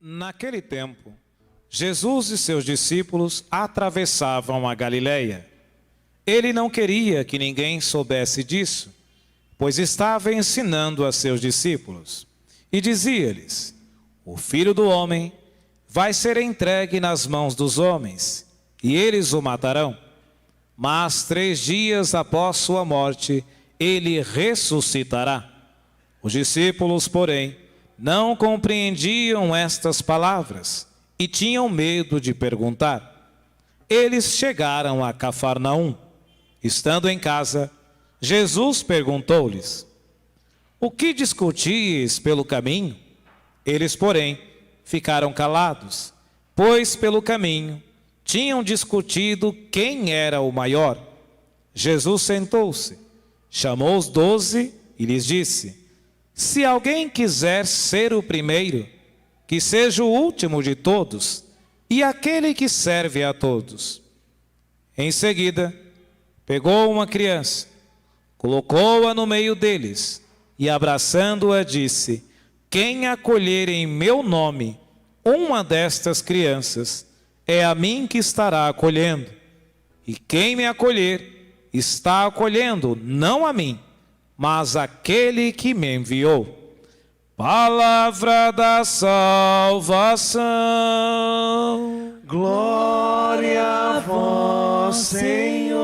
Naquele tempo, Jesus e seus discípulos atravessavam a Galileia. Ele não queria que ninguém soubesse disso, pois estava ensinando a seus discípulos. E dizia-lhes: o Filho do Homem vai ser entregue nas mãos dos homens, e eles o matarão. Mas 3 dias após sua morte, ele ressuscitará. Os discípulos, porém, não compreendiam estas palavras e tinham medo de perguntar. Eles chegaram a Cafarnaum. Estando em casa, Jesus perguntou-lhes: o que discutis pelo caminho? Eles, porém, ficaram calados, pois pelo caminho tinham discutido quem era o maior. Jesus sentou-se, chamou os 12 e lhes disse: se alguém quiser ser o primeiro, que seja o último de todos e aquele que serve a todos. Em seguida, pegou uma criança, colocou-a no meio deles e, abraçando-a, disse: quem acolher em meu nome uma destas crianças, é a mim que estará acolhendo. E quem me acolher, está acolhendo não a mim, mas aquele que me enviou. Palavra da salvação. Glória a vós, Senhor.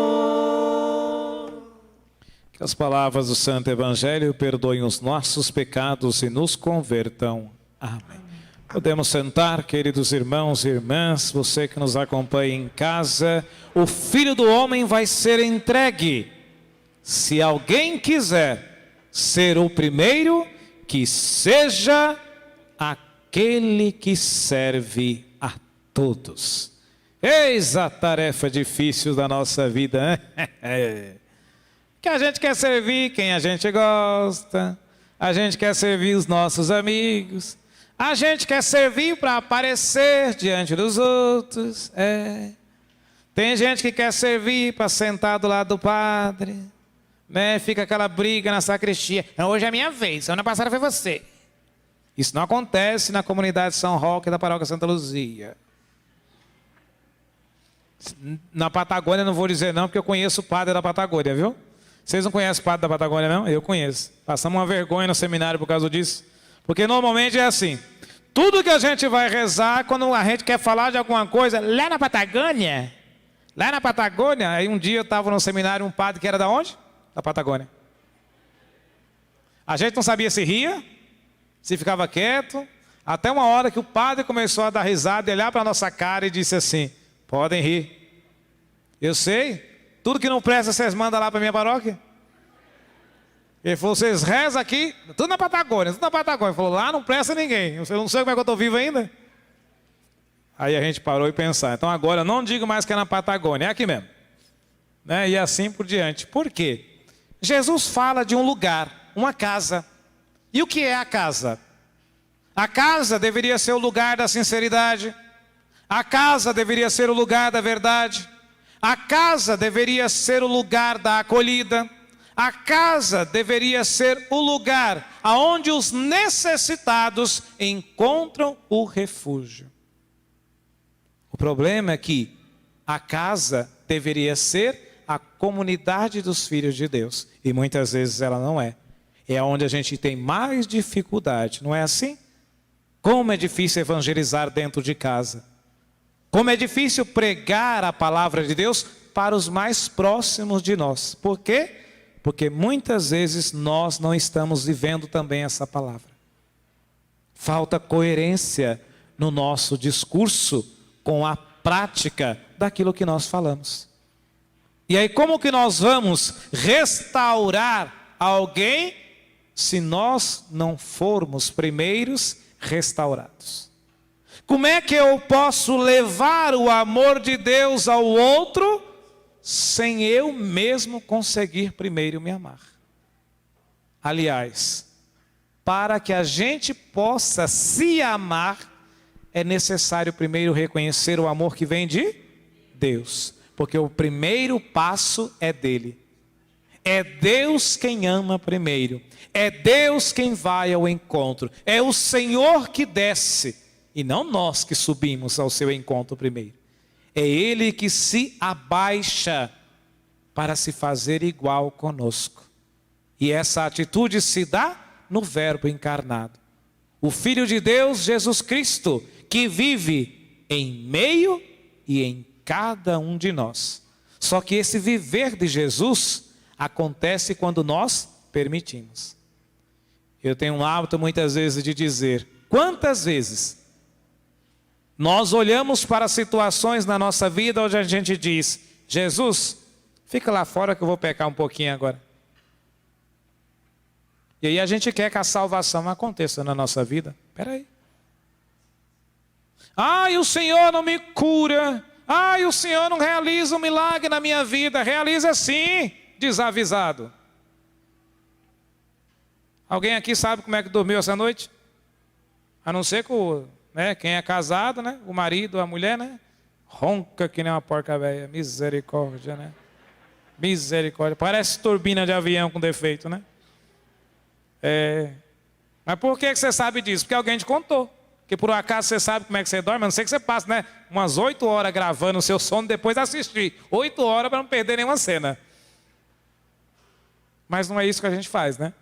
Que as palavras do Santo Evangelho perdoem os nossos pecados e nos convertam. Amém. Podemos sentar, queridos irmãos e irmãs, você que nos acompanha em casa. O Filho do Homem vai ser entregue. Se alguém quiser ser o primeiro, que seja aquele que serve a todos. Eis a tarefa difícil da nossa vida, né? Que a gente quer servir quem a gente gosta, a gente quer servir os nossos amigos, a gente quer servir para aparecer diante dos outros. Tem gente que quer servir para sentar do lado do padre, né? Fica aquela briga na sacristia. Hoje é a minha vez, semana passada foi você. Isso não acontece na comunidade São Roque da Paróquia Santa Luzia. Na Patagônia não vou dizer não, porque eu conheço o padre da Patagônia, viu? Vocês não conhecem o padre da Patagônia, não? Eu conheço. Passamos uma vergonha no seminário por causa disso. Porque normalmente é assim. Tudo que a gente vai rezar, quando a gente quer falar de alguma coisa, lá na Patagônia, aí um dia eu estava no seminário, um padre que era da onde? Da Patagônia. A gente não sabia se ria, se ficava quieto, até uma hora que o padre começou a dar risada e olhar para a nossa cara e disse assim: podem rir. Eu sei. Tudo que não presta, vocês mandam lá para a minha paróquia? Ele falou: vocês rezam aqui, tudo na Patagônia, tudo na Patagônia. Ele falou: lá não presta ninguém, eu não sei como é que eu estou vivo ainda. Aí a gente parou e pensou: então agora eu não digo mais que é na Patagônia, é aqui mesmo, né? E assim por diante. Por quê? Jesus fala de um lugar, uma casa. E o que é a casa? A casa deveria ser o lugar da sinceridade, a casa deveria ser o lugar da verdade, a casa deveria ser o lugar da acolhida, a casa deveria ser o lugar aonde os necessitados encontram o refúgio. O problema é que a casa deveria ser a comunidade dos filhos de Deus, e muitas vezes ela não é. É onde a gente tem mais dificuldade, não é assim? Como é difícil evangelizar dentro de casa. Como é difícil pregar a palavra de Deus para os mais próximos de nós. Por quê? Porque muitas vezes nós não estamos vivendo também essa palavra. Falta coerência no nosso discurso com a prática daquilo que nós falamos. E aí, como que nós vamos restaurar alguém se nós não formos primeiros restaurados? Como é que eu posso levar o amor de Deus ao outro sem eu mesmo conseguir primeiro me amar? Aliás, para que a gente possa se amar, é necessário primeiro reconhecer o amor que vem de Deus. Porque o primeiro passo é dele. É Deus quem ama primeiro. É Deus quem vai ao encontro. É o Senhor que desce. E não nós que subimos ao seu encontro primeiro. É Ele que se abaixa para se fazer igual conosco. E essa atitude se dá no Verbo encarnado. O Filho de Deus, Jesus Cristo, que vive em meio e em cada um de nós. Só que esse viver de Jesus acontece quando nós permitimos. Eu tenho um hábito muitas vezes de dizer, quantas vezes nós olhamos para situações na nossa vida onde a gente diz, Jesus, fica lá fora que eu vou pecar um pouquinho agora. E aí a gente quer que a salvação aconteça na nossa vida. Espera aí. Ai, o Senhor não me cura. Ai, o Senhor não realiza um milagre na minha vida. Realiza sim, desavisado. Alguém aqui sabe como é que dormiu essa noite? A não ser que quem é casado, né? O marido, a mulher, né? Ronca que nem uma porca velha. Misericórdia, né? Misericórdia. Parece turbina de avião com defeito, né? Mas por que você sabe disso? Porque alguém te contou. Que por um acaso você sabe como é que você dorme, a não ser que você passe, né, umas 8 horas gravando o seu sono, depois assistir. 8 horas para não perder nenhuma cena. Mas não é isso que a gente faz, né?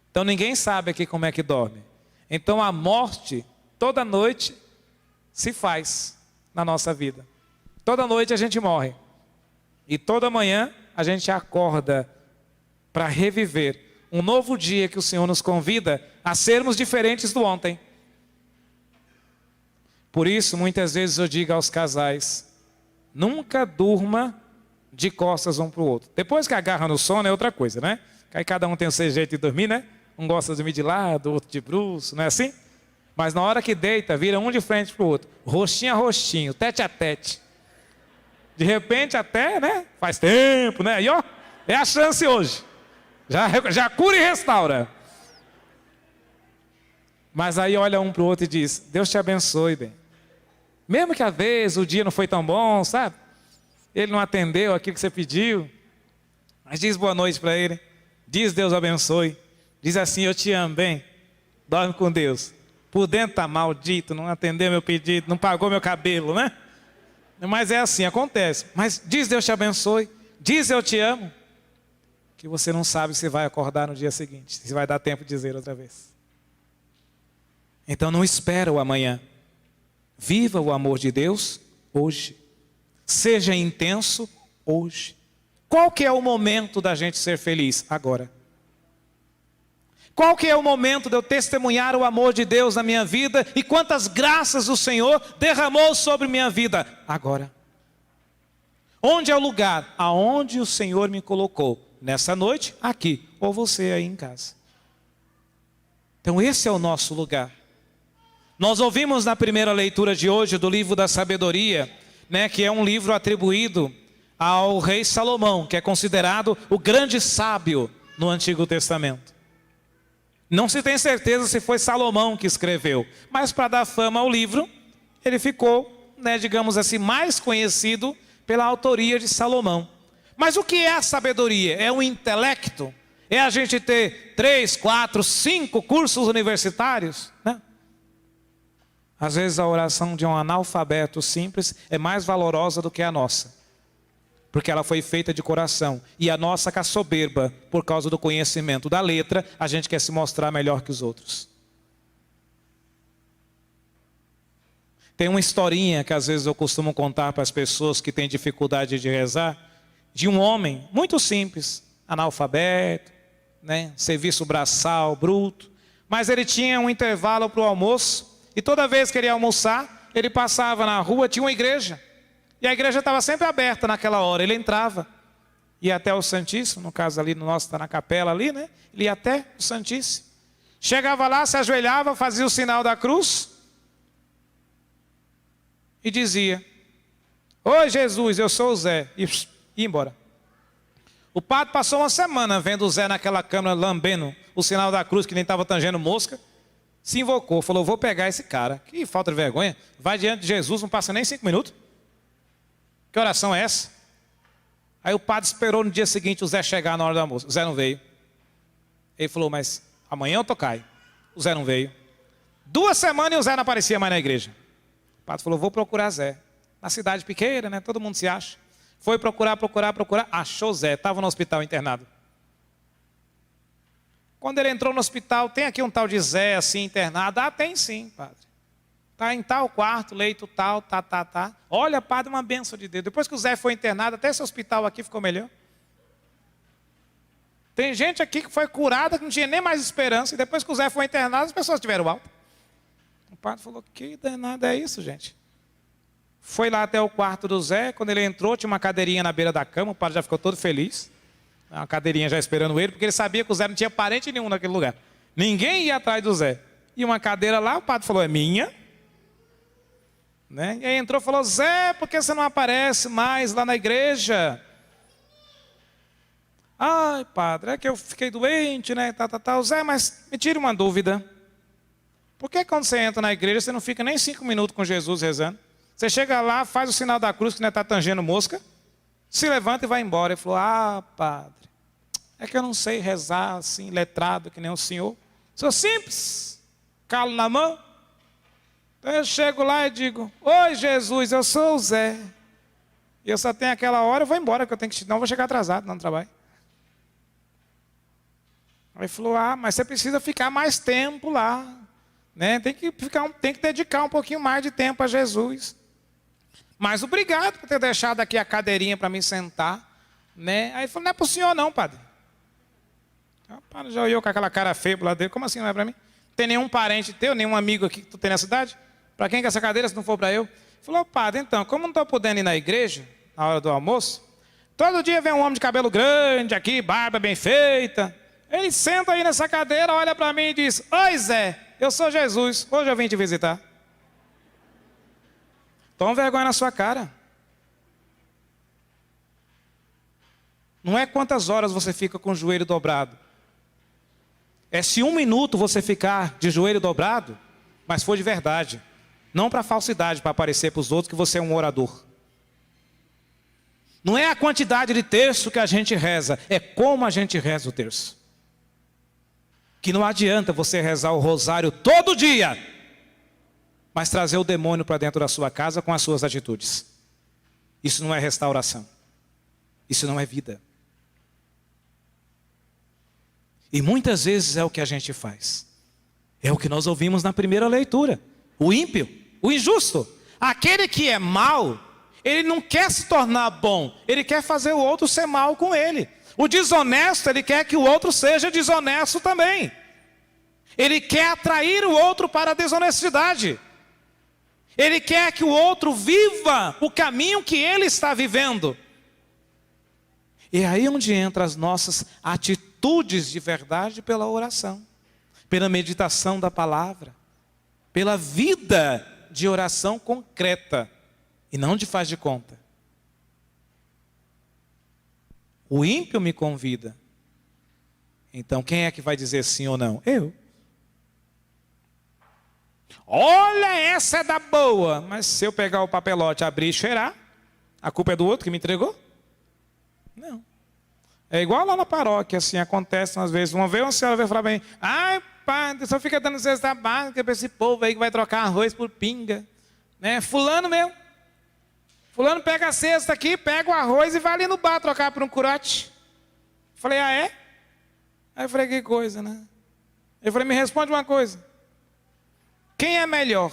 Então ninguém sabe aqui como é que dorme. Então a morte, toda noite, se faz na nossa vida. Toda noite a gente morre. E toda manhã a gente acorda para reviver um novo dia que o Senhor nos convida a sermos diferentes do ontem. Por isso, muitas vezes eu digo aos casais, nunca durma de costas um para o outro. Depois que agarra no sono é outra coisa, né? Aí cada um tem o seu jeito de dormir, né? Um gosta de dormir de lado, outro de bruço, não é assim? Mas na hora que deita, vira um de frente para o outro. Rostinho a rostinho, tete a tete. De repente até, né? Faz tempo, né? E ó, é a chance hoje. Já cura e restaura. Mas aí olha um para o outro e diz, Deus te abençoe, bem. Mesmo que às vezes o dia não foi tão bom, sabe? Ele não atendeu aquilo que você pediu. Mas diz boa noite para ele. Diz Deus abençoe. Diz assim, eu te amo, bem. Dorme com Deus. Por dentro tá maldito, não atendeu meu pedido, não pagou meu cabelo, né? Mas é assim, acontece. Mas diz Deus te abençoe. Diz eu te amo. Que você não sabe se vai acordar no dia seguinte, se vai dar tempo de dizer outra vez. Então não espera o amanhã. Viva o amor de Deus hoje. Seja intenso hoje. Qual que é o momento da gente ser feliz? Agora. Qual que é o momento de eu testemunhar o amor de Deus na minha vida e quantas graças o Senhor derramou sobre minha vida? Agora. Onde é o lugar aonde o Senhor me colocou? Nessa noite, aqui, ou você aí em casa. Então esse é o nosso lugar. Nós ouvimos na primeira leitura de hoje do livro da sabedoria, né, que é um livro atribuído ao rei Salomão, que é considerado o grande sábio no Antigo Testamento. Não se tem certeza se foi Salomão que escreveu, mas para dar fama ao livro, ele ficou, né, digamos assim, mais conhecido pela autoria de Salomão. Mas o que é a sabedoria? É o intelecto? É a gente ter 3, 4, 5 cursos universitários? Não. Às vezes a oração de um analfabeto simples é mais valorosa do que a nossa. Porque ela foi feita de coração. E a nossa com a soberba, por causa do conhecimento da letra, a gente quer se mostrar melhor que os outros. Tem uma historinha que às vezes eu costumo contar para as pessoas que têm dificuldade de rezar, de um homem muito simples, analfabeto, né? Serviço braçal, bruto, mas ele tinha um intervalo para o almoço, e toda vez que ele ia almoçar, ele passava na rua, tinha uma igreja, e a igreja estava sempre aberta naquela hora, ele entrava, ia até o Santíssimo, no caso ali no nosso está na capela ali, né? Ele ia até o Santíssimo, chegava lá, se ajoelhava, fazia o sinal da cruz, e dizia, oi Jesus, eu sou o Zé, e ia embora. O padre passou uma semana vendo o Zé naquela câmara lambendo o sinal da cruz, que nem estava tangendo mosca, se invocou, falou, vou pegar esse cara, que falta de vergonha, vai diante de Jesus, não passa nem 5 minutos, que oração é essa? Aí o padre esperou no dia seguinte o Zé chegar na hora do almoço, o Zé não veio, ele falou, mas amanhã eu tocai, o Zé não veio, 2 semanas e o Zé não aparecia mais na igreja. O padre falou, vou procurar Zé. Na cidade pequena, né? Todo mundo se acha. Foi procurar. Achou Zé, estava no hospital internado. Quando ele entrou no hospital, tem aqui um tal de Zé assim internado? Ah, tem sim, padre. Está em tal quarto, leito tal, tá. Olha, padre, uma bênção de Deus. Depois que o Zé foi internado, até esse hospital aqui ficou melhor. Tem gente aqui que foi curada, que não tinha nem mais esperança. E depois que o Zé foi internado, as pessoas tiveram alta. O padre falou, que danado é isso, gente? Foi lá até o quarto do Zé. Quando ele entrou, tinha uma cadeirinha na beira da cama. O padre já ficou todo feliz. Uma cadeirinha já esperando ele, porque ele sabia que o Zé não tinha parente nenhum naquele lugar. Ninguém ia atrás do Zé. E uma cadeira lá, o padre falou, é minha. Né? E aí entrou e falou, Zé, por que você não aparece mais lá na igreja? Ai, padre, é que eu fiquei doente, né? Zé, mas me tire uma dúvida. Por que quando você entra na igreja, você não fica nem 5 minutos com Jesus rezando? Você chega lá, faz o sinal da cruz, que não está tangendo mosca, se levanta e vai embora. Ele falou, ah, padre, é que eu não sei rezar assim, letrado, que nem o senhor. Sou simples, calo na mão. Então eu chego lá e digo, oi Jesus, eu sou o Zé. E eu só tenho aquela hora, eu vou embora, que eu tenho que, não vou chegar atrasado no trabalho. Aí ele falou, ah, mas você precisa ficar mais tempo lá. Né? Tem que dedicar um pouquinho mais de tempo a Jesus. Mas obrigado por ter deixado aqui a cadeirinha para me sentar. Né? Aí ele falou, não é para o senhor não, padre. O padre já olhou com aquela cara feia pro lado dele, como assim não é para mim? Tem nenhum parente teu, nenhum amigo aqui que tu tem na cidade? Para quem que é essa cadeira se não for para eu? Ele falou, padre, então, como não estou podendo ir na igreja, na hora do almoço, todo dia vem um homem de cabelo grande aqui, barba bem feita. Ele senta aí nessa cadeira, olha para mim e diz, oi Zé, eu sou Jesus, hoje eu vim te visitar. Toma vergonha na sua cara. Não é quantas horas você fica com o joelho dobrado. É se 1 minuto você ficar de joelho dobrado, mas for de verdade. Não para falsidade, para aparecer para os outros que você é um orador. Não é a quantidade de terço que a gente reza, é como a gente reza o terço. Que não adianta você rezar o rosário todo dia, mas trazer o demônio para dentro da sua casa com as suas atitudes. Isso não é restauração. Isso não é vida. E muitas vezes é o que a gente faz. É o que nós ouvimos na primeira leitura. O ímpio, o injusto, aquele que é mau, ele não quer se tornar bom, ele quer fazer o outro ser mal com ele. O desonesto, ele quer que o outro seja desonesto também. Ele quer atrair o outro para a desonestidade. Ele quer que o outro viva o caminho que ele está vivendo. E é aí onde entram as nossas atitudes de verdade pela oração, pela meditação da palavra, pela vida de oração concreta e não de faz de conta. O ímpio me convida. Então quem é que vai dizer sim ou não? Eu. Olha, essa é da boa. Mas se eu pegar o papelote, abrir e cheirar, a culpa é do outro que me entregou? Não. É igual lá na paróquia, assim, acontece às vezes. Uma vez uma senhora veio falar para mim, ai, pai, só fica dando cesta básica para esse povo aí que vai trocar arroz por pinga. Né? Fulano mesmo. Fulano pega a cesta aqui, pega o arroz e vai ali no bar trocar por um curote. Falei, ah, é? Aí eu falei, que coisa, né? Eu falei, me responde uma coisa. Quem é melhor?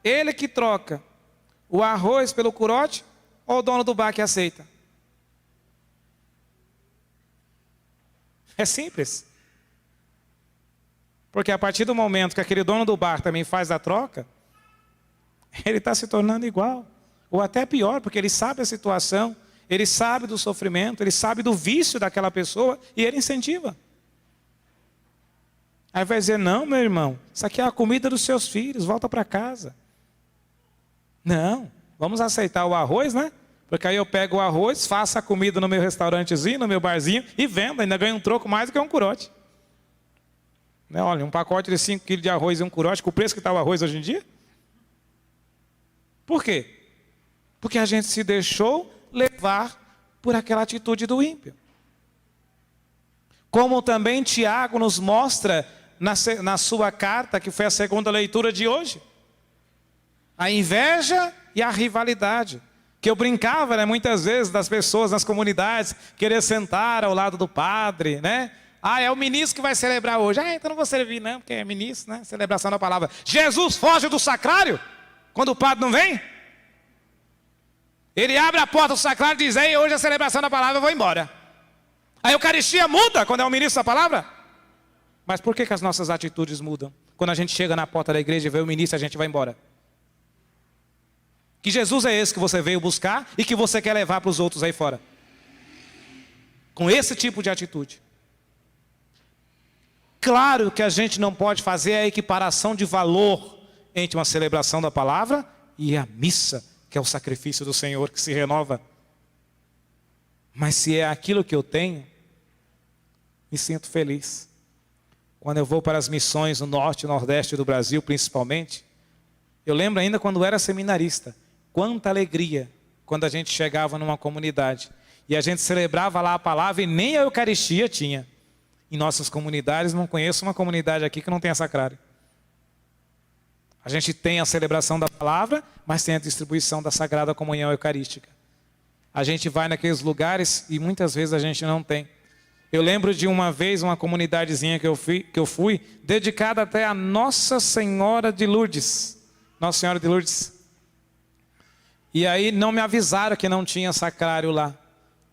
Ele que troca o arroz pelo curote ou o dono do bar que aceita? É simples. Porque a partir do momento que aquele dono do bar também faz a troca, ele está se tornando igual. Ou até pior, porque ele sabe a situação, ele sabe do sofrimento, ele sabe do vício daquela pessoa e ele incentiva. Aí vai dizer, não, meu irmão, isso aqui é a comida dos seus filhos, volta para casa. Não, vamos aceitar o arroz, né? Porque aí eu pego o arroz, faço a comida no meu restaurantezinho, no meu barzinho e vendo, ainda ganho um troco mais do que um curote. Né? Olha, um pacote de 5 quilos de arroz e um curote, com o preço que está o arroz hoje em dia. Por quê? Porque a gente se deixou levar por aquela atitude do ímpio. Como também Tiago nos mostra na sua carta, que foi a segunda leitura de hoje. A inveja e a rivalidade. Que eu brincava, né, muitas vezes das pessoas nas comunidades, querer sentar ao lado do padre, né? Ah, é o ministro que vai celebrar hoje. Ah, então não vou servir não, porque é ministro, né? Celebração da palavra. Jesus foge do sacrário quando o padre não vem. Ele abre a porta do sacrário e diz, ei, hoje é a celebração da palavra, eu vou embora. A Eucaristia muda quando é o ministro da palavra? Mas por que as nossas atitudes mudam? Quando a gente chega na porta da igreja e vê o ministro, a gente vai embora. Que Jesus é esse que você veio buscar e que você quer levar para os outros aí fora? Com esse tipo de atitude. Claro que a gente não pode fazer a equiparação de valor entre uma celebração da palavra e a missa, que é o sacrifício do Senhor que se renova. Mas se é aquilo que eu tenho, me sinto feliz. Quando eu vou para as missões no norte e nordeste do Brasil, principalmente, eu lembro ainda quando eu era seminarista, quanta alegria quando a gente chegava numa comunidade e a gente celebrava lá a palavra e nem a Eucaristia tinha. Em nossas comunidades, não conheço uma comunidade aqui que não tenha sacrário. A gente tem a celebração da palavra, mas tem a distribuição da Sagrada Comunhão Eucarística. A gente vai naqueles lugares e muitas vezes a gente não tem. Eu lembro de uma vez, uma comunidadezinha que eu fui dedicada até a Nossa Senhora de Lourdes. Nossa Senhora de Lourdes. E aí não me avisaram que não tinha sacrário lá.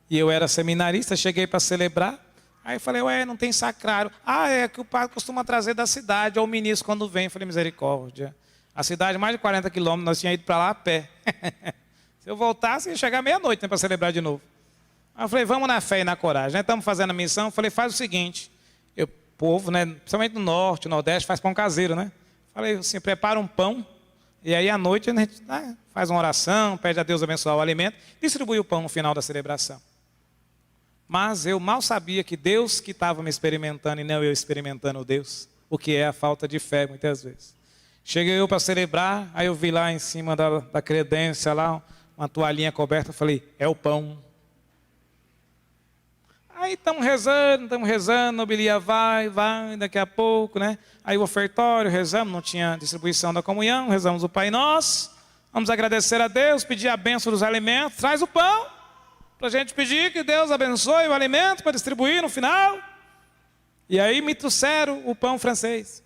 E eu era seminarista, cheguei para celebrar. Aí eu falei, ué, não tem sacrário. Ah, é que o padre costuma trazer da cidade, ou o ministro quando vem. Eu falei, misericórdia. A cidade, mais de 40 quilômetros, nós tínhamos ido para lá a pé. Se eu voltasse, ia chegar meia-noite, né, para celebrar de novo. Aí eu falei, vamos na fé e na coragem, né? Estamos fazendo a missão. Eu falei, faz o seguinte, o povo, né, principalmente no norte, no nordeste, faz pão caseiro, né? Falei assim, prepara um pão, e aí à noite a gente faz uma oração, pede a Deus abençoar o alimento, distribui o pão no final da celebração. Mas eu mal sabia que Deus que estava me experimentando e não eu experimentando Deus, o que é a falta de fé muitas vezes. Cheguei eu para celebrar, aí eu vi lá em cima da credência, lá, uma toalhinha coberta, eu falei, é o pão. Aí estamos rezando, nobilia vai, daqui a pouco, né? Aí o ofertório, rezamos, não tinha distribuição da comunhão, rezamos o Pai Nosso, vamos agradecer a Deus, pedir a bênção dos alimentos, traz o pão. Para a gente pedir que Deus abençoe o alimento para distribuir no final. E aí me trouxeram o pão francês.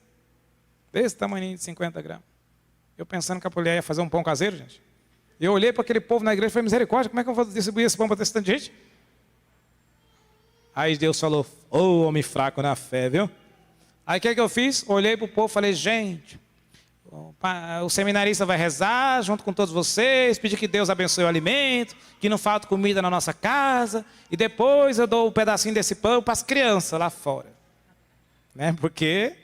Desse tamanho de 50 gramas. Eu pensando que a mulher ia fazer um pão caseiro, gente. Eu olhei para aquele povo na igreja e falei, misericórdia, como é que eu vou distribuir esse pão para tanta gente? Aí Deus falou, ô homem fraco na fé, viu? Aí o que eu fiz? Olhei para o povo e falei, gente, o seminarista vai rezar junto com todos vocês, pedir que Deus abençoe o alimento, que não falte comida na nossa casa, e depois eu dou um pedacinho desse pão para as crianças lá fora. Né? Porque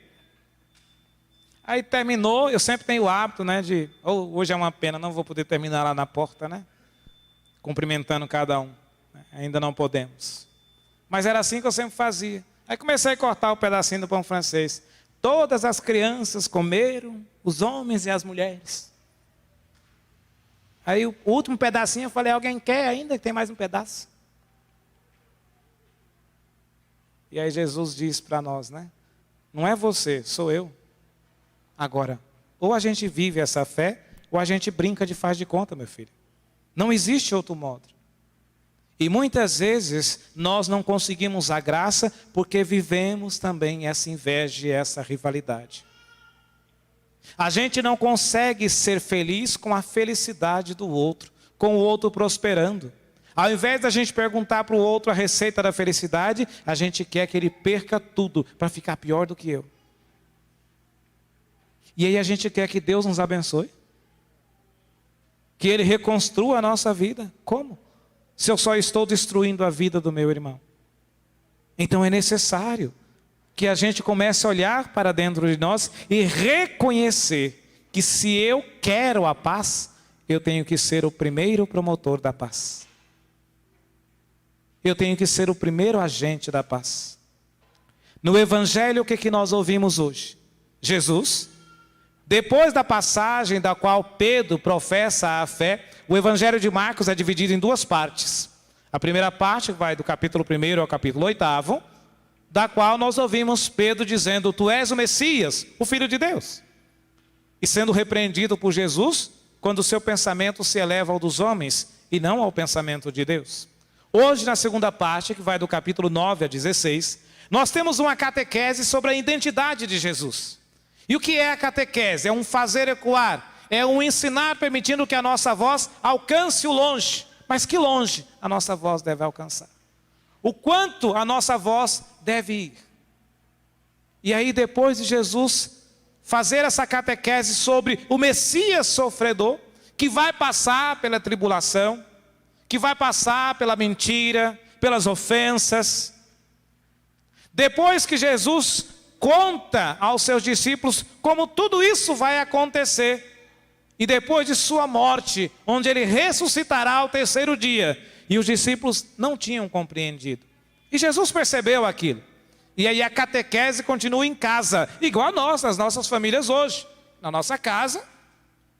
aí terminou, eu sempre tenho o hábito, né, de, hoje é uma pena, não vou poder terminar lá na porta, né? Cumprimentando cada um. Ainda não podemos. Mas era assim que eu sempre fazia. Aí comecei a cortar o pedacinho do pão francês. Todas as crianças comeram, os homens e as mulheres. Aí o último pedacinho eu falei, alguém quer ainda que tem mais um pedaço? E aí Jesus diz para nós, né? Não é você, sou eu. Agora, ou a gente vive essa fé, ou a gente brinca de faz de conta, meu filho. Não existe outro modo. E muitas vezes nós não conseguimos a graça porque vivemos também essa inveja e essa rivalidade. A gente não consegue ser feliz com a felicidade do outro, com o outro prosperando. Ao invés da gente perguntar para o outro a receita da felicidade, a gente quer que ele perca tudo para ficar pior do que eu. E aí a gente quer que Deus nos abençoe. Que Ele reconstrua a nossa vida. Como? Se eu só estou destruindo a vida do meu irmão. Então é necessário que a gente comece a olhar para dentro de nós e reconhecer que se eu quero a paz, eu tenho que ser o primeiro promotor da paz. Eu tenho que ser o primeiro agente da paz. No Evangelho, o que nós ouvimos hoje? Jesus, depois da passagem da qual Pedro professa a fé, o Evangelho de Marcos é dividido em duas partes. A primeira parte vai do capítulo 1 ao capítulo 8, da qual nós ouvimos Pedro dizendo: tu és o Messias, o Filho de Deus. E sendo repreendido por Jesus, quando o seu pensamento se eleva ao dos homens e não ao pensamento de Deus. Hoje, na segunda parte, que vai do capítulo 9 a 16, nós temos uma catequese sobre a identidade de Jesus. E o que é a catequese? É um fazer ecoar, é um ensinar permitindo que a nossa voz alcance o longe. Mas que longe a nossa voz deve alcançar? O quanto a nossa voz deve ir? E aí, depois de Jesus fazer essa catequese sobre o Messias sofredor, que vai passar pela tribulação, que vai passar pela mentira, pelas ofensas. Depois que Jesus conta aos seus discípulos como tudo isso vai acontecer, e depois de sua morte, onde ele ressuscitará ao terceiro dia, e os discípulos não tinham compreendido. E Jesus percebeu aquilo. E aí a catequese continua em casa, igual a nós, nas nossas famílias hoje. Na nossa casa,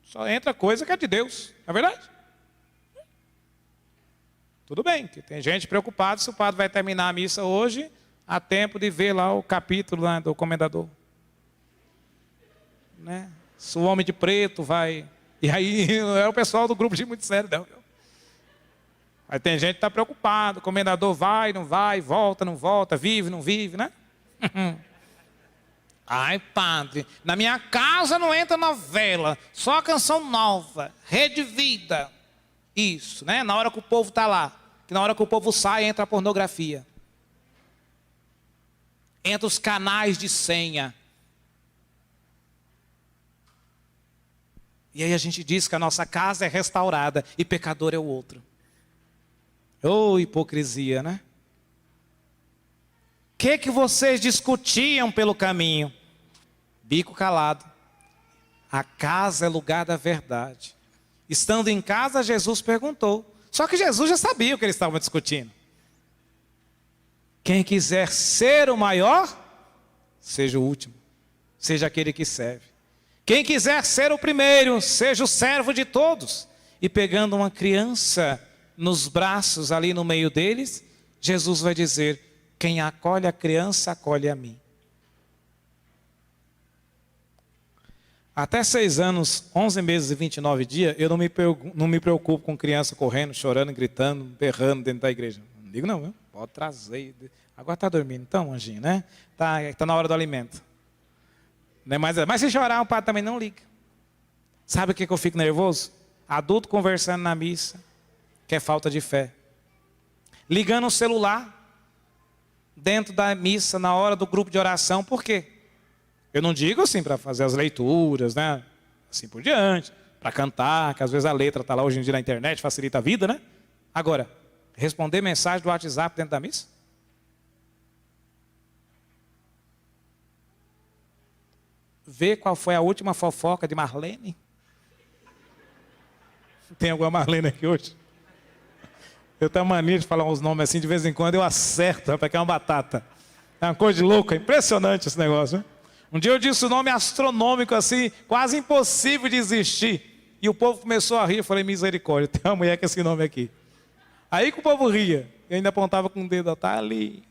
só entra coisa que é de Deus, não é verdade? Tudo bem, que tem gente preocupada se o padre vai terminar a missa hoje, há tempo de ver lá o capítulo lá do comendador. Né? Se o homem de preto vai... E aí não é o pessoal do grupo de muito sério, não. Aí tem gente que está preocupado, o comendador vai, não vai, volta, não volta, vive, não vive, né? Ai, padre, na minha casa não entra novela, só canção nova, Rede Vida. Isso, né? Na hora que o povo está lá, que na hora que o povo sai, entra a pornografia. Entra os canais de senha. E aí a gente diz que a nossa casa é restaurada e pecador é o outro. Oh, hipocrisia, né? O que vocês discutiam pelo caminho? Bico calado. A casa é lugar da verdade. Estando em casa, Jesus perguntou. Só que Jesus já sabia o que eles estavam discutindo. Quem quiser ser o maior, seja o último. Seja aquele que serve. Quem quiser ser o primeiro, seja o servo de todos. E pegando uma criança nos braços ali no meio deles, Jesus vai dizer: quem acolhe a criança, acolhe a mim. Até 6 anos, 11 meses e 29 dias, eu não me preocupo com criança correndo, chorando, gritando, berrando dentro da igreja. Não digo não, viu? Pode trazer. Agora está dormindo, então, anjinho, né? Tá na hora do alimento. Né? Mas se chorar, o padre também não liga. Sabe o que eu fico nervoso? Adulto conversando na missa, que é falta de fé. Ligando o celular dentro da missa, na hora do grupo de oração, por quê? Eu não digo assim para fazer as leituras, né? Assim por diante, para cantar, que às vezes a letra está lá hoje em dia na internet, facilita a vida, né? Agora, responder mensagem do WhatsApp dentro da missa? Ver qual foi a última fofoca de Marlene? Tem alguma Marlene aqui hoje? Eu tenho mania de falar uns nomes assim, de vez em quando eu acerto, porque é uma batata. É uma coisa de louco, é impressionante esse negócio, né? Um dia eu disse um nome astronômico assim, quase impossível de existir. E o povo começou a rir, eu falei: misericórdia, tem uma mulher com esse nome aqui. Aí que o povo ria, eu ainda apontava com o dedo, tá ali.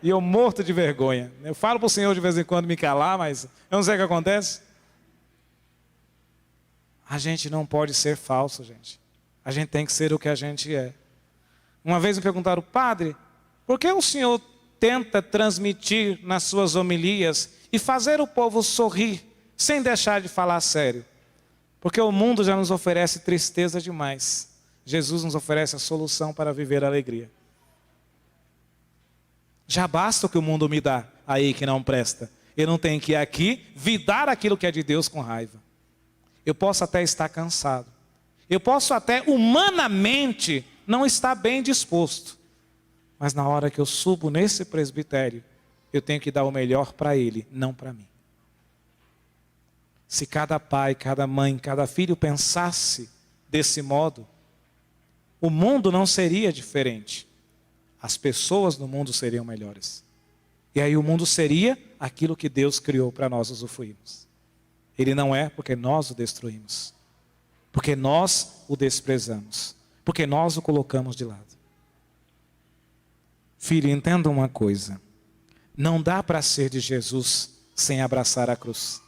E eu morto de vergonha. Eu falo para o Senhor de vez em quando me calar, mas eu não sei o que acontece. A gente não pode ser falso, gente. A gente tem que ser o que a gente é. Uma vez me perguntaram: padre, por que o senhor tenta transmitir nas suas homilias e fazer o povo sorrir, sem deixar de falar sério? Porque o mundo já nos oferece tristeza demais. Jesus nos oferece a solução para viver a alegria. Já basta o que o mundo me dá aí que não presta. Eu não tenho que ir aqui vidar aquilo que é de Deus com raiva. Eu posso até estar cansado. Eu posso até humanamente não estar bem disposto. Mas na hora que eu subo nesse presbitério, eu tenho que dar o melhor para ele, não para mim. Se cada pai, cada mãe, cada filho pensasse desse modo, o mundo não seria diferente. As pessoas no mundo seriam melhores. E aí o mundo seria aquilo que Deus criou para nós usufruirmos. Ele não é porque nós o destruímos. Porque nós o desprezamos. Porque nós o colocamos de lado. Filho, entenda uma coisa. Não dá para ser de Jesus sem abraçar a cruz.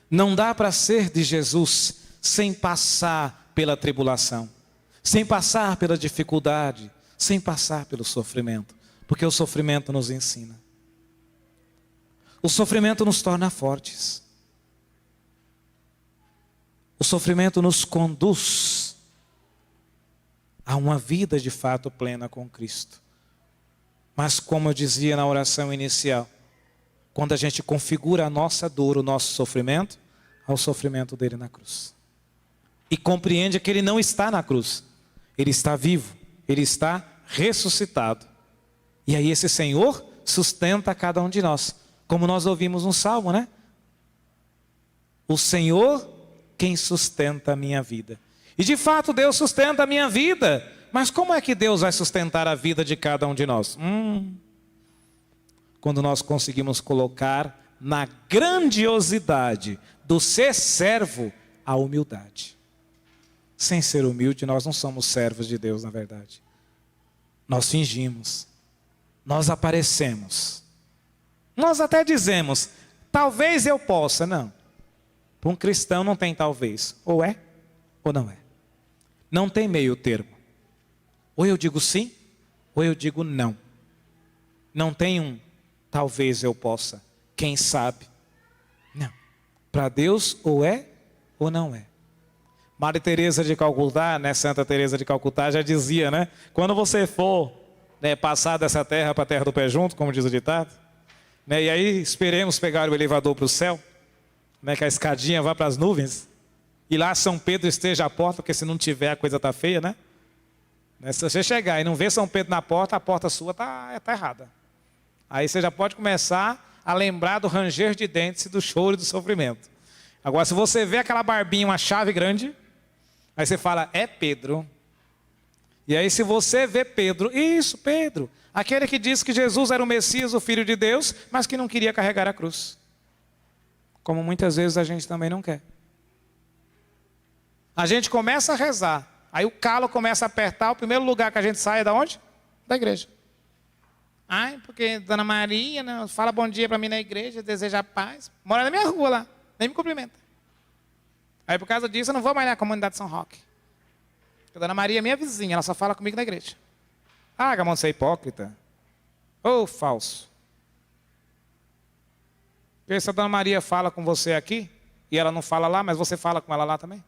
Não dá para ser de Jesus sem passar pela tribulação, sem passar pela dificuldade, sem passar pelo sofrimento, porque o sofrimento nos ensina. O sofrimento nos torna fortes. O sofrimento nos conduz a uma vida de fato plena com Cristo. Mas como eu dizia na oração inicial, quando a gente configura a nossa dor, o nosso sofrimento, ao sofrimento dele na cruz. E compreende que ele não está na cruz, ele está vivo, ele está ressuscitado. E aí esse Senhor sustenta cada um de nós, como nós ouvimos no Salmo, né? O Senhor quem sustenta a minha vida. E de fato Deus sustenta a minha vida. Mas como é que Deus vai sustentar a vida de cada um de nós? Quando nós conseguimos colocar na grandiosidade do ser servo a humildade. Sem ser humilde, nós não somos servos de Deus, na verdade. Nós fingimos. Nós aparecemos. Nós até dizemos, talvez eu possa. Não. Para um cristão não tem talvez. Ou é, ou não é. Não tem meio termo. Ou eu digo sim, ou eu digo não. Não tem talvez eu possa. Quem sabe? Não. Para Deus ou é ou não é. Maria Teresa de Calcutá, né, Santa Teresa de Calcutá já dizia, né? Quando você for, né, passar dessa terra para a terra do pé junto, como diz o ditado, né, e aí esperemos pegar o elevador para o céu, né, que a escadinha vá para as nuvens, e lá São Pedro esteja à porta, porque se não tiver a coisa está feia, né? Se você chegar e não ver São Pedro na porta, a porta sua está errada. Aí você já pode começar a lembrar do ranger de dentes, do choro e do sofrimento. Agora, se você vê aquela barbinha, uma chave grande, aí você fala, é Pedro. E aí se você vê Pedro, isso, Pedro, aquele que disse que Jesus era o Messias, o Filho de Deus, mas que não queria carregar a cruz. Como muitas vezes a gente também não quer. A gente começa a rezar, aí o calo começa a apertar, o primeiro lugar que a gente sai é da onde? Da igreja. Ai, porque Dona Maria não, fala bom dia para mim na igreja, deseja paz. Mora na minha rua lá, nem me cumprimenta. Aí por causa disso eu não vou mais na comunidade de São Roque. Porque Dona Maria é minha vizinha, ela só fala comigo na igreja. Ah, Gamão, você é hipócrita. Ou falso. Porque se a Dona Maria fala com você aqui, e ela não fala lá, mas você fala com ela lá também.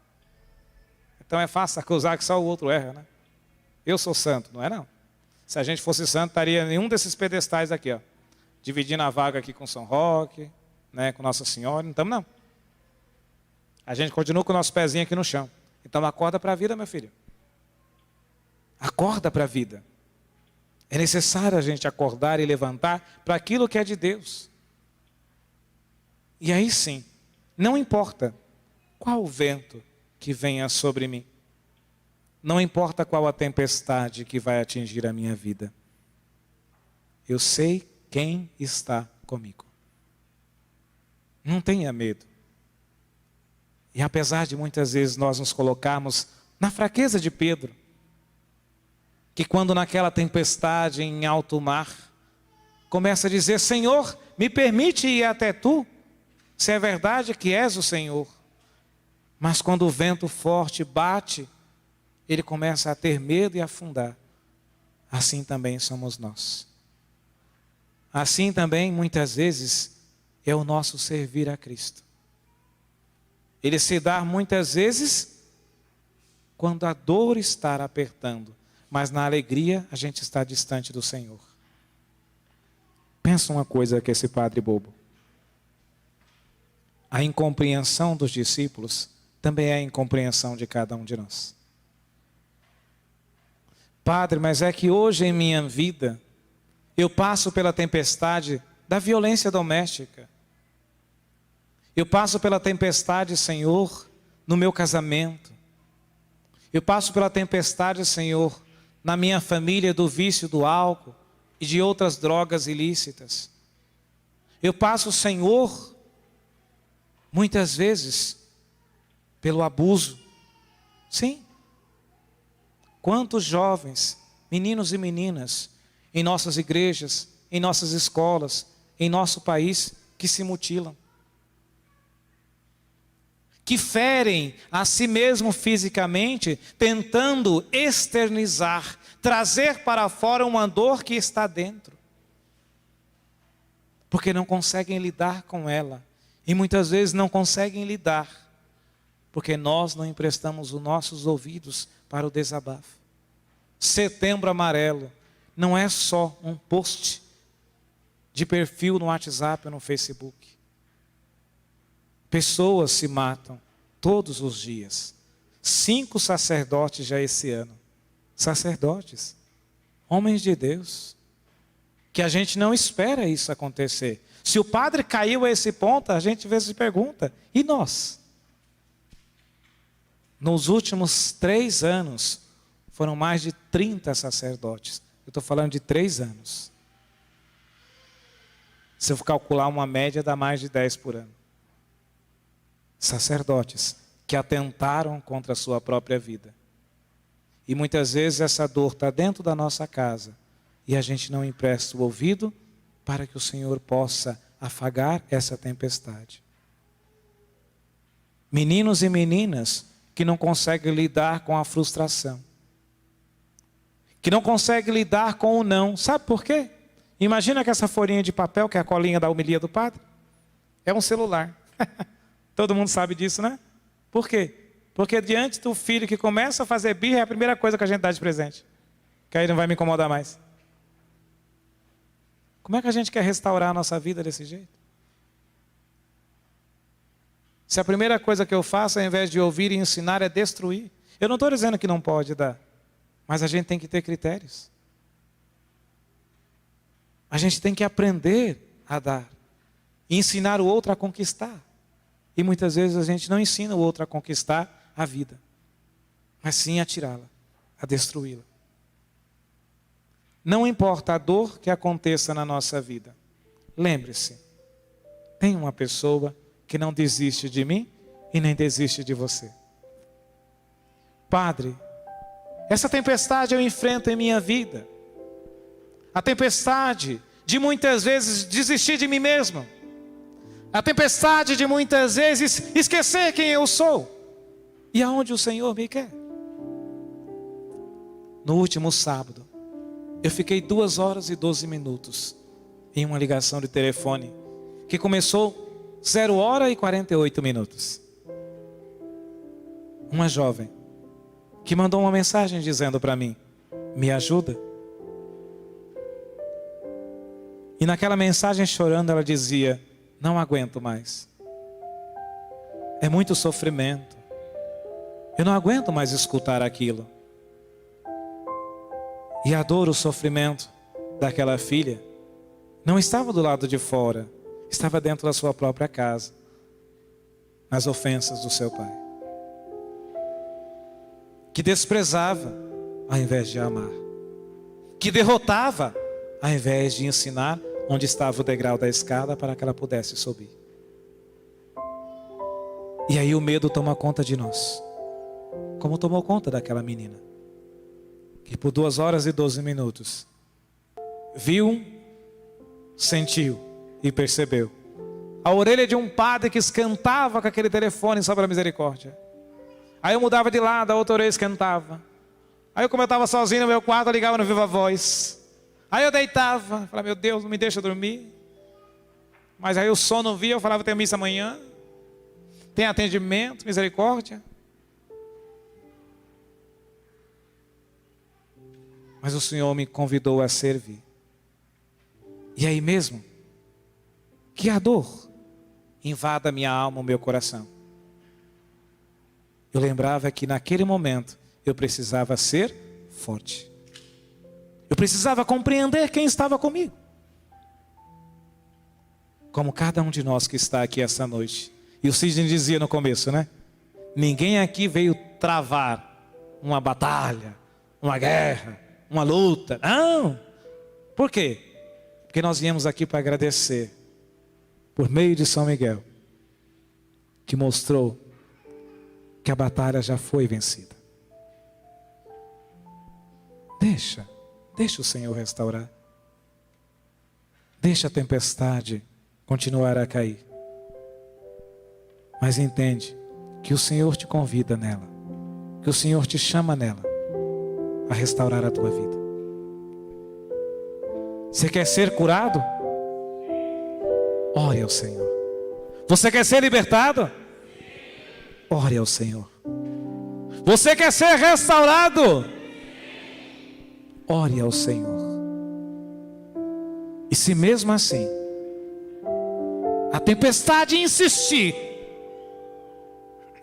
Então é fácil acusar que só o outro erra, né? Eu sou santo, não é não? Se a gente fosse santo, estaria em nenhum desses pedestais aqui, ó. Dividindo a vaga aqui com São Roque, né, com Nossa Senhora, não estamos não. A gente continua com o nosso pezinho aqui no chão. Então acorda para a vida, meu filho. Acorda para a vida. É necessário a gente acordar e levantar para aquilo que é de Deus. E aí sim, não importa qual o vento que venha sobre mim. Não importa qual a tempestade que vai atingir a minha vida. Eu sei quem está comigo. Não tenha medo. E apesar de muitas vezes nós nos colocarmos na fraqueza de Pedro, que quando naquela tempestade em alto mar, começa a dizer, Senhor, me permite ir até tu, se é verdade que és o Senhor. Mas quando o vento forte bate, ele começa a ter medo e afundar. Assim também somos nós. Assim também, muitas vezes, é o nosso servir a Cristo. Ele se dá muitas vezes quando a dor está apertando, mas na alegria a gente está distante do Senhor. Pensa uma coisa que esse padre bobo. A incompreensão dos discípulos também é a incompreensão de cada um de nós. Padre, mas é que hoje em minha vida eu passo pela tempestade da violência doméstica. Eu passo pela tempestade, Senhor, no meu casamento. Eu passo pela tempestade, Senhor, na minha família do vício do álcool e de outras drogas ilícitas. Eu passo, Senhor, muitas vezes pelo abuso. Sim. Quantos jovens, meninos e meninas, em nossas igrejas, em nossas escolas, em nosso país, que se mutilam, que ferem a si mesmo fisicamente, tentando externizar, trazer para fora uma dor que está dentro, porque não conseguem lidar com ela, e muitas vezes não conseguem lidar, porque nós não emprestamos os nossos ouvidos para o desabafo. Setembro Amarelo não é só um post de perfil no WhatsApp ou no Facebook. Pessoas se matam todos os dias. 5 sacerdotes já esse ano. Sacerdotes, homens de Deus, que a gente não espera isso acontecer. Se o padre caiu a esse ponto, a gente às vezes se pergunta, e nós? Nos últimos 3 anos, foram mais de 30 sacerdotes. Eu estou falando de 3 anos. Se eu calcular uma média, dá mais de 10 por ano. Sacerdotes que atentaram contra a sua própria vida. E muitas vezes essa dor está dentro da nossa casa e a gente não empresta o ouvido para que o Senhor possa afagar essa tempestade. Meninos e meninas que não conseguem lidar com a frustração, que não conseguem lidar com o não. Sabe por quê? Imagina que essa folhinha de papel, que é a colinha da homilia do padre, é um celular. Todo mundo sabe disso, né? Por quê? Porque diante do filho que começa a fazer birra, é a primeira coisa que a gente dá de presente. Que aí não vai me incomodar mais. Como é que a gente quer restaurar a nossa vida desse jeito? Se a primeira coisa que eu faço, ao invés de ouvir e ensinar, é destruir. Eu não estou dizendo que não pode dar, mas a gente tem que ter critérios. A gente tem que aprender a dar e ensinar o outro a conquistar. E muitas vezes a gente não ensina o outro a conquistar a vida, mas sim a tirá-la, a destruí-la. Não importa a dor que aconteça na nossa vida. Lembre-se, tem uma pessoa que não desiste de mim e nem desiste de você. Padre, essa tempestade eu enfrento em minha vida. A tempestade de muitas vezes desistir de mim mesmo. A tempestade de muitas vezes esquecer quem eu sou e aonde o Senhor me quer. No último sábado, eu fiquei 2 horas e 12 minutos em uma ligação de telefone que começou 0 hora e 48 minutos. Uma jovem que mandou uma mensagem dizendo para mim, me ajuda? E naquela mensagem chorando ela dizia, não aguento mais. É muito sofrimento. Eu não aguento mais escutar aquilo. E a dor, o sofrimento daquela filha não estava do lado de fora, estava dentro da sua própria casa, nas ofensas do seu pai, que desprezava ao invés de amar, que derrotava ao invés de ensinar onde estava o degrau da escada para que ela pudesse subir. E aí o medo toma conta de nós, como tomou conta daquela menina, que por 2 horas e 12 minutos viu, sentiu e percebeu a orelha de um padre que esquentava com aquele telefone sobre a misericórdia. Aí eu mudava de lado, a outra orelha esquentava. Aí como eu estava sozinho no meu quarto, eu ligava no Viva Voz. Aí eu deitava, falava, meu Deus, não me deixa dormir. Mas aí o sono via, eu falava, tem missa amanhã, tem atendimento, misericórdia. Mas o Senhor me convidou a servir. E aí mesmo, que a dor invada a minha alma, o meu coração. Eu lembrava que naquele momento eu precisava ser forte. Eu precisava compreender quem estava comigo. Como cada um de nós que está aqui essa noite. E o Sidney dizia no começo, né? Ninguém aqui veio travar uma batalha, uma guerra, uma luta. Não! Por quê? Porque nós viemos aqui para agradecer, por meio de São Miguel, que mostrou que a batalha já foi vencida. Deixa o Senhor restaurar. Deixa a tempestade continuar a cair. Mas entende que o Senhor te convida nela, que o Senhor te chama nela a restaurar a tua vida. Você quer ser curado? Ore ao Senhor. Você quer ser libertado? Ore ao Senhor. Você quer ser restaurado? Ore ao Senhor. E se mesmo assim a tempestade insistir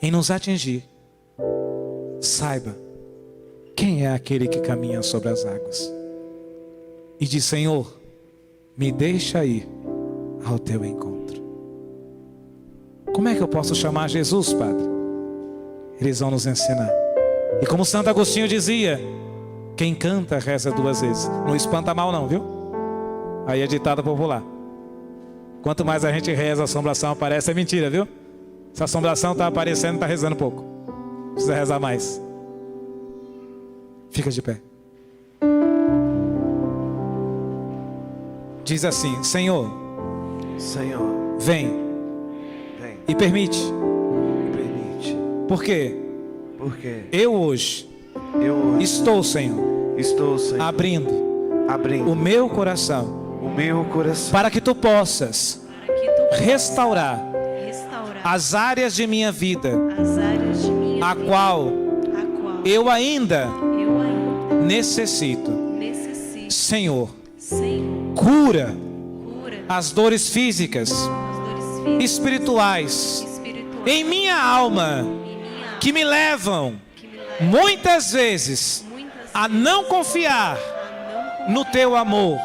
em nos atingir, saiba quem é aquele que caminha sobre as águas e diz: Senhor, me deixa ir ao teu encontro. Como é que eu posso chamar Jesus, Padre? Eles vão nos ensinar. E como Santo Agostinho dizia, quem canta reza 2 vezes. Não espanta mal não, viu? Aí é ditado popular. Quanto mais a gente reza, a assombração aparece. É mentira, viu? Se a assombração está aparecendo, está rezando pouco. Precisa rezar mais. Fica de pé. Diz assim: Senhor, Senhor, vem e permite. Por quê? Porque Eu hoje estou, Senhor, abrindo o meu coração para que tu possas restaurar as áreas de minha vida a qual eu ainda necessito. Senhor, cura as dores físicas, espirituais em minha alma, que me levam muitas vezes a não confiar no teu amor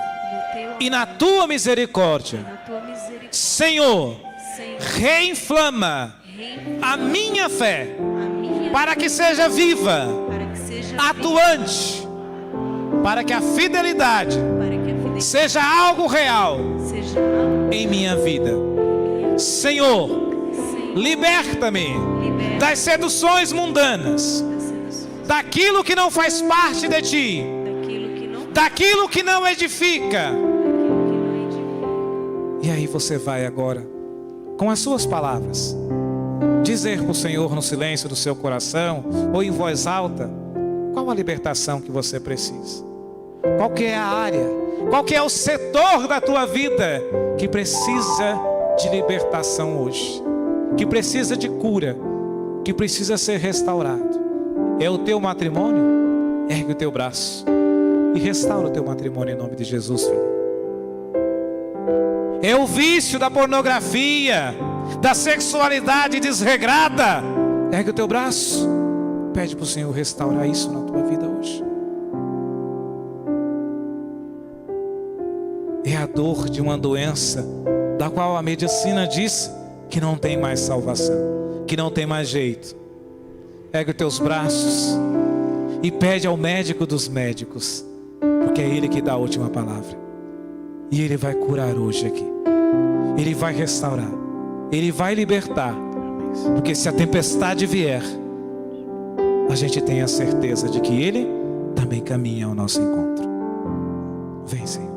e na tua misericórdia. Senhor, reinflama a minha fé para que seja viva, atuante, para que a fidelidade seja algo real em minha vida. Senhor, liberta-me das seduções mundanas, daquilo que não faz parte de ti, daquilo que não edifica. E aí você vai agora, com as suas palavras, dizer para o Senhor no silêncio do seu coração, ou em voz alta, qual a libertação que você precisa. Qual que é a área, qual que é o setor da tua vida que precisa de libertação hoje, que precisa de cura, que precisa ser restaurado. É o teu matrimônio? Ergue o teu braço e restaura o teu matrimônio em nome de Jesus, filho. É o vício da pornografia, da sexualidade desregrada? Ergue o teu braço, pede para o Senhor restaurar isso na tua vida hoje. É a dor de uma doença da qual a medicina diz que não tem mais salvação, que não tem mais jeito. Ergue os teus braços e pede ao médico dos médicos, porque é Ele que dá a última palavra. E Ele vai curar hoje aqui. Ele vai restaurar. Ele vai libertar. Porque se a tempestade vier, a gente tem a certeza de que Ele também caminha ao nosso encontro. Vem, Senhor.